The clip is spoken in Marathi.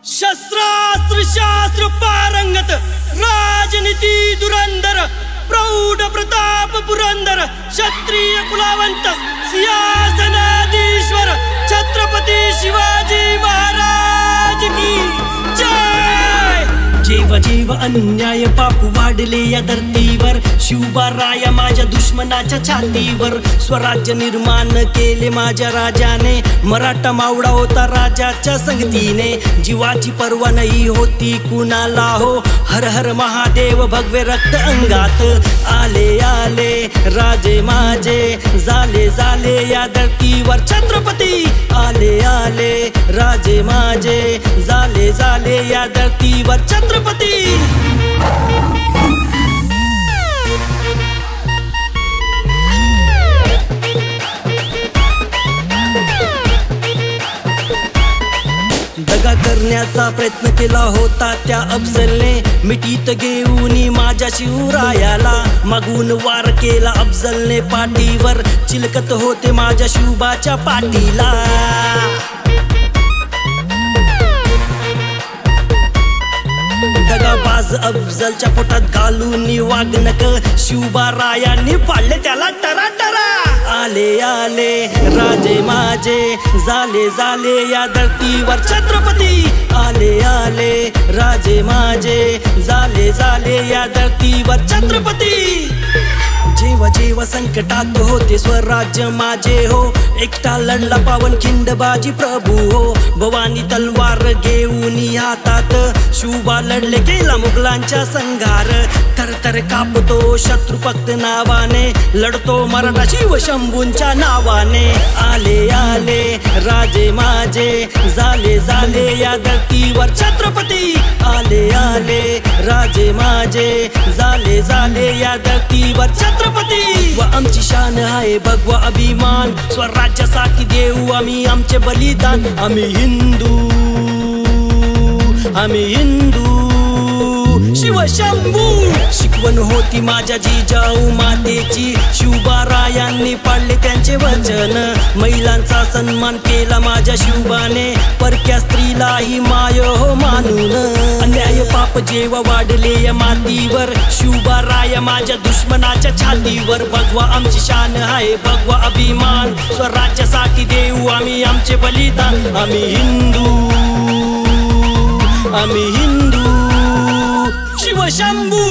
शस्त्रास्त्र शास्त्र पारंगत राजनीती दुरंदर प्रौढ प्रताप पुरंदर क्षत्रिय कुलावंत सिंहासनाधीश्वर छत्रपती शिवाजी महाराज की जय। जेव्हा जेव्हा अन्याय पाप वाढले या धरतीवर शिवबाराया माझ्या दुश्मनाच्या छातीवर स्वराज्य निर्माण केले माझ्या राजाने। मराठा मावळा होता राजाच्या संगतीने जीवाची पर्वा नाही होती कुणाला हो। हर हर महादेव भगवे रक्त अंगात आले आले राजे माझे झाले झाले या धरतीवर छत्रपती आले आले राजे माझे झाले झाले या धरतीवर छत्रपती। दगा करण्याचा प्रयत्न केला होता त्या अफजलने मिठीत घेऊन माझ्या शिवरायाला मागून वार केला अफजलने पाठीवर चिलकत होते माझ्या शिवबाच्या पाठीला। दगाबाज अफजलच्या पोटात घालून वाघनक शिवबारायांनी पाडले त्याला टरा टरा। आले आले राजे माझे झाले झाले या धरतीवर छत्रपती आले आले राजे माझे झाले झाले या धरतीवर छत्रपती। जेव्हा जेव्हा संकटात होते स्वराज्य माझे हो एकटा लढला पावन खिंडबाजी प्रभू हो। भवानी तलवार घेऊन हातात शिवबा लढले केला मुघलांच्या संघार। थरथर कापतो शत्रू फक्त नावाने लढतो मराठा शिव शंभूंच्या नावाने। आले आले राजे माझे झाले झाले या धरतीवर छत्रपती आले आले राजे माझे झाले झाले या धरतीवर छत्रपती। व आमची शान आहे भगवा अभिमान स्वराज्यासाठी देऊ आम्ही आमचे बलिदान। आम्ही हिंदू शिवशंभू। शिकवण होती माझ्या जिजाऊ मातेची शिवबारायांनी पाळले त्यांचे वचन। महिलांचा सन्मान केला माझ्या शिवबाने परक्या स्त्रीलाही माय हो मानून। अन्याय पाप जेव्हा वाढले या मातीवर शिवबाराया माझ्या दुश्मनाच्या छातीवर। भगवा आमची शान आहे भगवा अभिमान स्वराज्यासाठी देऊ आम्ही आमचे बलिदान। आम्ही हिंदू शिवशंभू।